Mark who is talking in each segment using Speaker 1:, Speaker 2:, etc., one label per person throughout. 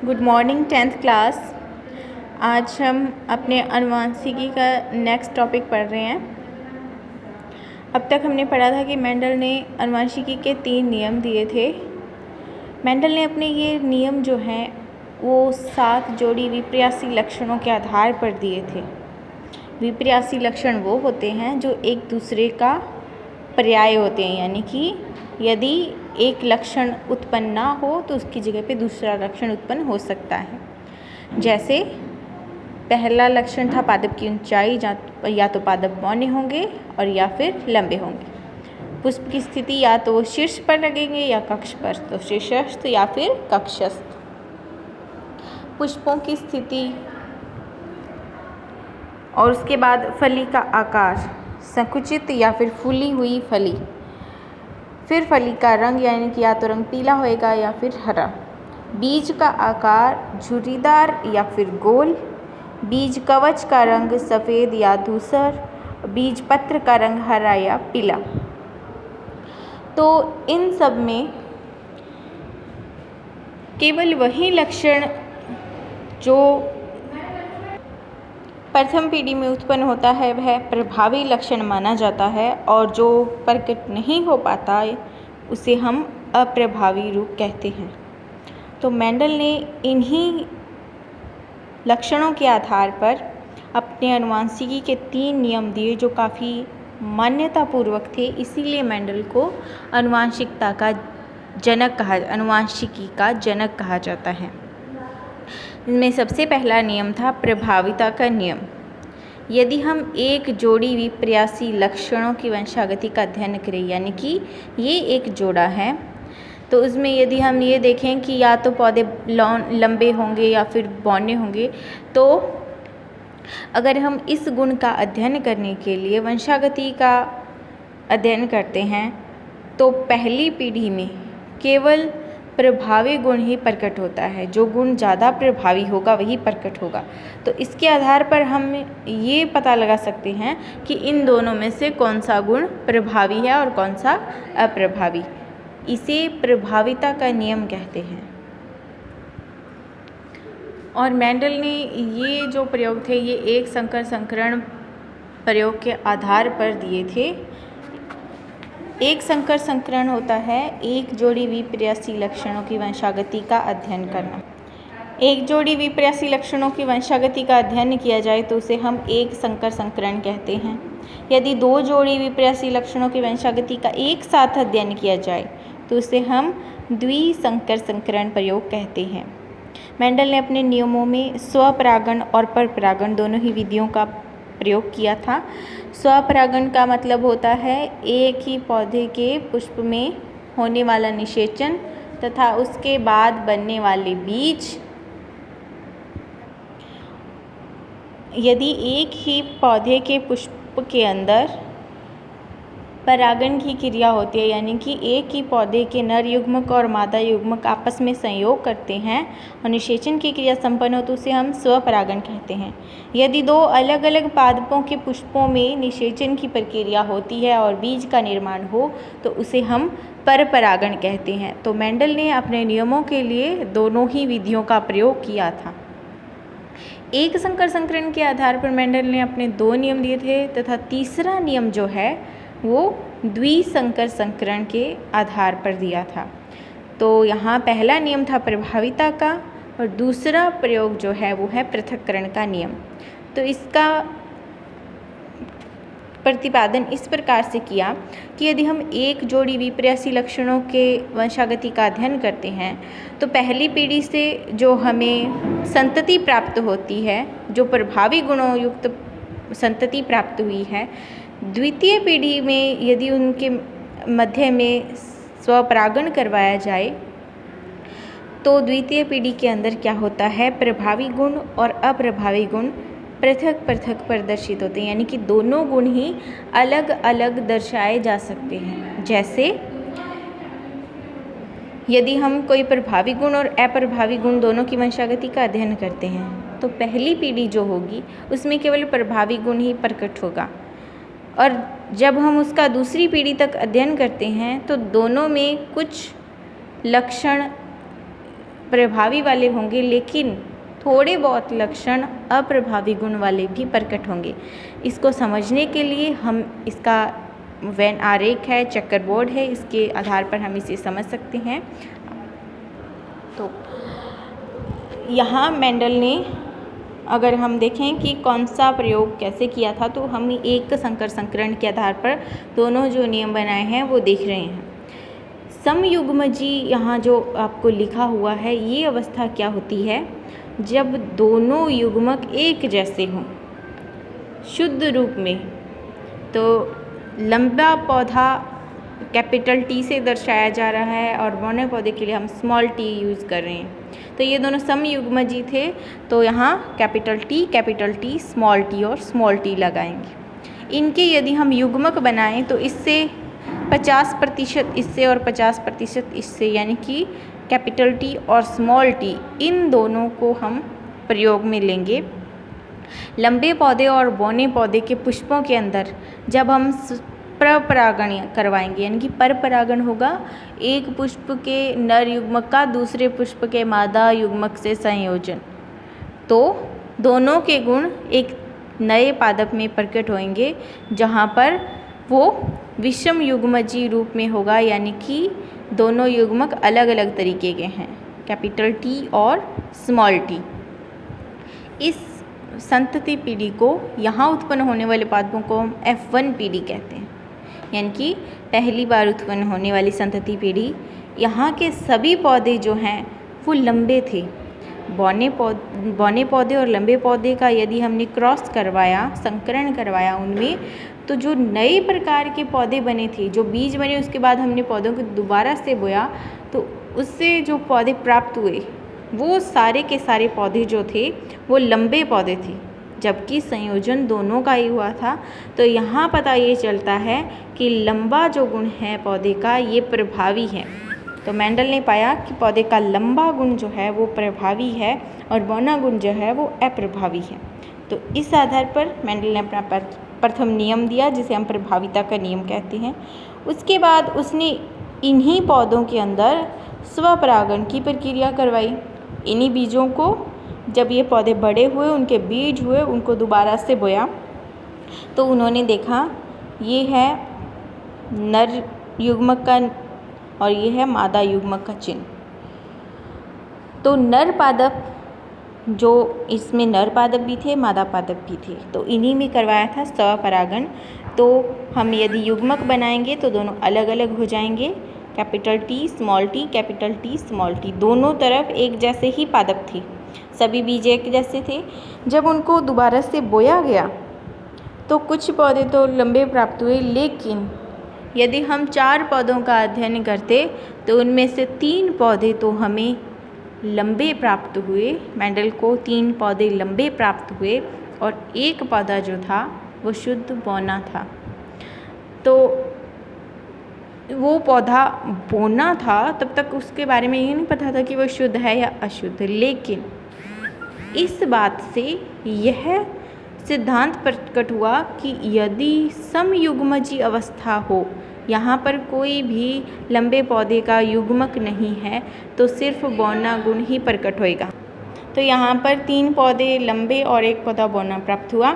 Speaker 1: Good morning 10th class. आज हम अपने अनुवांशिकी का नेक्स्ट टॉपिक पढ़ रहे हैं। अब तक हमने पढ़ा था कि मेंडल ने अनुवांशिकी के 3 नियम दिए थे। मेंडल ने अपने ये नियम जो हैं वो 7 जोड़ी विपर्यासी लक्षणों के आधार पर दिए थे। विपर्यासी लक्षण वो होते हैं जो एक दूसरे का पर्याय होते हैं, यानी कि यदि एक लक्षण उत्पन्न ना हो तो उसकी जगह पे दूसरा लक्षण उत्पन्न हो सकता है। जैसे पहला लक्षण था पादप की ऊंचाई, या तो पादप बौने होंगे और या फिर लंबे होंगे। पुष्प की स्थिति या तो वो शीर्ष पर लगेंगे या कक्ष पर, तो शीर्षस्थ या फिर कक्षस्थ। पुष्पों की स्थिति और उसके बाद फली का आकार संकुचित या फिर फूली हुई फली। फिर फली का रंग, यानी कि या तो रंग पीला होएगा या फिर हरा। बीज का आकार झुर्रीदार या फिर गोल। बीज कवच का रंग सफ़ेद या धूसर। बीज पत्र का रंग हरा या पीला। तो इन सब में केवल वही लक्षण जो प्रथम पीढ़ी में उत्पन्न होता है वह प्रभावी लक्षण माना जाता है, और जो प्रकट नहीं हो पाता उसे हम अप्रभावी रूप कहते हैं। तो मेंडल ने इन्हीं लक्षणों के आधार पर अपने अनुवांशिकी के 3 नियम दिए जो काफ़ी मान्यतापूर्वक थे। इसीलिए मेंडल को अनुवांशिकता का जनक अनुवांशिकी का जनक कहा जाता है। इनमें सबसे पहला नियम था प्रभाविता का नियम। यदि हम एक जोड़ी विपर्यासी लक्षणों की वंशागति का अध्ययन करें, यानी कि ये एक जोड़ा है, तो उसमें यदि हम ये देखें कि या तो पौधे लंबे होंगे या फिर बौने होंगे, तो अगर हम इस गुण का अध्ययन करने के लिए वंशागति का अध्ययन करते हैं तो पहली पीढ़ी में केवल प्रभावी गुण ही प्रकट होता है। जो गुण ज़्यादा प्रभावी होगा वही प्रकट होगा। तो इसके आधार पर हम ये पता लगा सकते हैं कि इन दोनों में से कौन सा गुण प्रभावी है और कौन सा अप्रभावी। इसे प्रभाविता का नियम कहते हैं। और मेंडल ने ये जो प्रयोग थे ये एक संकर संकरण प्रयोग के आधार पर दिए थे। एक संकर संकरण होता है एक जोड़ी विपर्यासी लक्षणों की वंशागति का अध्ययन करना। एक जोड़ी विपर्यासी लक्षणों की वंशागति का अध्ययन किया जाए तो उसे हम एक संकर संकरण कहते हैं। यदि 2 जोड़ी विपर्यासी लक्षणों की वंशागति का एक साथ अध्ययन किया जाए तो उसे हम द्विसंकर संकरण प्रयोग कहते हैं। मेंडल ने अपने नियमों में स्वपरागण और परपरागण दोनों ही विधियों का प्रयोग किया था। स्वपरागण का मतलब होता है एक ही पौधे के पुष्प में होने वाला निषेचन तथा उसके बाद बनने वाले बीज। यदि एक ही पौधे के पुष्प के अंदर परागण की क्रिया होती है, यानी कि एक ही पौधे के नर युग्मक और मादा युग्मक आपस में संयोग करते हैं और निषेचन की क्रिया संपन्न हो तो उसे हम स्वपरागण कहते हैं। यदि 2 अलग अलग पादपों के पुष्पों में निषेचन की प्रक्रिया होती है और बीज का निर्माण हो तो उसे हम परपरागण कहते हैं। तो मेंडल ने अपने नियमों के लिए दोनों ही विधियों का प्रयोग किया था। एक संकर संकरण के आधार पर मेंडल ने अपने 2 नियम दिए थे तथा तीसरा नियम जो है वो द्विसंकर संकरण के आधार पर दिया था। तो यहाँ पहला नियम था प्रभाविता का और दूसरा प्रयोग जो है वो है पृथक्करण का नियम। तो इसका प्रतिपादन इस प्रकार से किया कि यदि हम एक जोड़ी विपर्यासी लक्षणों के वंशागति का अध्ययन करते हैं तो पहली पीढ़ी से जो हमें संतति प्राप्त होती है, जो प्रभावी गुणों युक्त संतति प्राप्त हुई है, द्वितीय पीढ़ी में यदि उनके मध्य में स्वपरागण करवाया जाए तो द्वितीय पीढ़ी के अंदर क्या होता है, प्रभावी गुण और अप्रभावी गुण पृथक पृथक प्रदर्शित होते हैं, यानी कि दोनों गुण ही अलग अलग दर्शाए जा सकते हैं। जैसे यदि हम कोई प्रभावी गुण और अप्रभावी गुण दोनों की वंशागति का अध्ययन करते हैं तो पहली पीढ़ी जो होगी उसमें केवल प्रभावी गुण ही प्रकट होगा, और जब हम उसका दूसरी पीढ़ी तक अध्ययन करते हैं तो दोनों में कुछ लक्षण प्रभावी वाले होंगे, लेकिन थोड़े बहुत लक्षण अप्रभावी गुण वाले भी प्रकट होंगे। इसको समझने के लिए हम इसका वेन आरेख है, चक्कर बोर्ड है, इसके आधार पर हम इसे समझ सकते हैं। तो यहाँ मेंडल ने, अगर हम देखें कि कौन सा प्रयोग कैसे किया था, तो हम एक संकर संकरण के आधार पर दोनों जो नियम बनाए हैं वो देख रहे हैं। समयुग्मजी यहाँ जो आपको लिखा हुआ है, ये अवस्था क्या होती है? जब दोनों युग्मक एक जैसे हों शुद्ध रूप में। तो लंबा पौधा कैपिटल टी से दर्शाया जा रहा है और बौने पौधे के लिए हम स्मॉल टी यूज़ कर रहे हैं। तो ये दोनों समयुग्मजी थे, तो यहाँ कैपिटल टी, स्मॉल टी और स्मॉल टी लगाएंगे। इनके यदि हम युग्मक बनाएं तो इससे 50% इससे और 50% इससे, यानी कि कैपिटल टी और स्मॉल टी, इन दोनों को हम प्रयोग में लेंगे। लंबे पौधे और बौने पौधे के पुष्पों के अंदर जब हम परपरागण करवाएंगे, यानी कि परपरागण होगा, एक पुष्प के नर युग्मक का दूसरे पुष्प के मादा युग्मक से संयोजन, तो दोनों के गुण एक नए पादप में प्रकट होंगे, जहाँ पर वो विषम युग्मजी रूप में होगा, यानी कि दोनों युग्मक अलग अलग तरीके के हैं, कैपिटल टी और स्मॉल टी। इस संतति पीढ़ी को, यहाँ उत्पन्न होने वाले पादपों को हम F1 पीढ़ी कहते हैं, यानी कि पहली बार उत्पन्न होने वाली संतति पीढ़ी। यहाँ के सभी पौधे जो हैं वो लंबे थे। बौने पौधे और लंबे पौधे का यदि हमने क्रॉस करवाया, संकरण करवाया उनमें, तो जो नए प्रकार के पौधे बने थे, जो बीज बने, उसके बाद हमने पौधों को दोबारा से बोया, तो उससे जो पौधे प्राप्त हुए वो सारे के सारे पौधे जो थे वो लंबे पौधे थे, जबकि संयोजन दोनों का ही हुआ था। तो यहाँ पता ये चलता है कि लंबा जो गुण है पौधे का, ये प्रभावी है। तो मेंडल ने पाया कि पौधे का लंबा गुण जो है वो प्रभावी है और बौना गुण जो है वो अप्रभावी है। तो इस आधार पर मेंडल ने अपना प्रथम नियम दिया, जिसे हम प्रभाविता का नियम कहते हैं। उसके बाद उसने इन्हीं पौधों के अंदर स्वपरागण की प्रक्रिया करवाई। इन्हीं बीजों को, जब ये पौधे बड़े हुए, उनके बीज हुए, उनको दोबारा से बोया, तो उन्होंने देखा ये है नर युग्मक का और ये है मादा युग्मक का चिन्ह। तो नर पादप, जो इसमें नर पादप भी थे, मादा पादप भी थे, तो इन्हीं में करवाया था स्वपरागण। तो हम यदि युग्मक बनाएंगे तो दोनों अलग अलग हो जाएंगे, capital T small T, capital T small T, दोनों तरफ एक जैसे ही पादप थे, सभी बीज एक जैसे थे। जब उनको दोबारा से बोया गया तो कुछ पौधे तो लंबे प्राप्त हुए, लेकिन यदि हम 4 पौधों का अध्ययन करते तो उनमें से 3 पौधे तो हमें लंबे प्राप्त हुए। मेंडल को 3 पौधे लंबे प्राप्त हुए और एक पौधा जो था वो शुद्ध बौना था। तो वो पौधा बौना था, तब तक उसके बारे में ये नहीं पता था कि वो शुद्ध है या अशुद्ध, लेकिन इस बात से यह सिद्धांत प्रकट हुआ कि यदि समयुग्मजी अवस्था हो, यहाँ पर कोई भी लंबे पौधे का युग्मक नहीं है, तो सिर्फ बौना गुण ही प्रकट होएगा। तो यहाँ पर 3 पौधे लंबे और एक पौधा बौना प्राप्त हुआ।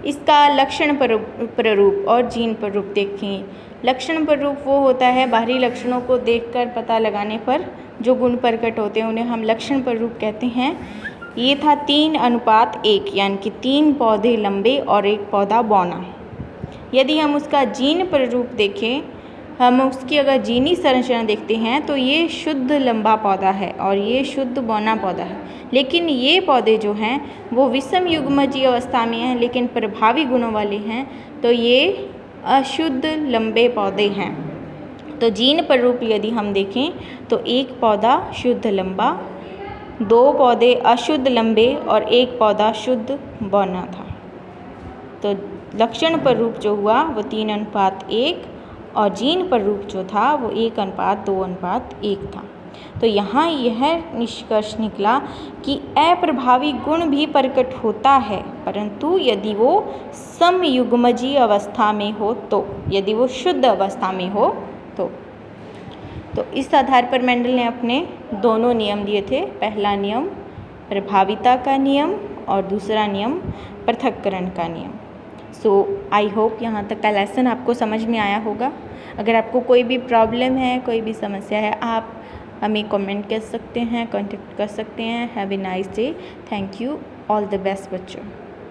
Speaker 1: इसका लक्षण प्ररूप और जीन प्ररूप देखें। लक्षण प्ररूप वो होता है, बाहरी लक्षणों को देखकर पता लगाने पर जो गुण प्रकट होते हैं उन्हें हम लक्षण प्ररूप कहते हैं। ये था 3:1, यानी कि 3 पौधे लंबे और एक पौधा बौना। यदि हम उसका जीन प्ररूप देखें, हम उसकी अगर जीनी संरचना देखते हैं, तो ये शुद्ध लंबा पौधा है और ये शुद्ध बौना पौधा है। लेकिन ये पौधे जो हैं वो विषम युग्मजी अवस्था में हैं, लेकिन प्रभावी गुणों वाले हैं, तो ये अशुद्ध लंबे पौधे हैं। तो जीन प्ररूप यदि हम देखें तो एक पौधा शुद्ध लंबा, 2 पौधे अशुद्ध लंबे और एक पौधा शुद्ध बौना था। तो लक्षण प्ररूप जो हुआ वो 3:1 और जीन प्ररूप जो था वो 1:2:1 था। तो यहाँ यह निष्कर्ष निकला कि अप्रभावी गुण भी प्रकट होता है, परंतु यदि वो समयुग्मजी अवस्था में हो तो, यदि वो शुद्ध अवस्था में हो तो। तो इस आधार पर मेंडल ने अपने दोनों नियम दिए थे। पहला नियम प्रभाविता का नियम और दूसरा नियम पृथक्करण का नियम। सो आई होप यहाँ तक का लेसन आपको समझ में आया होगा। अगर आपको कोई भी प्रॉब्लम है, कोई भी समस्या है, आप हमें कमेंट कर सकते हैं, कांटेक्ट कर सकते हैं। Have a nice day. Thank you. All the best बच्चों।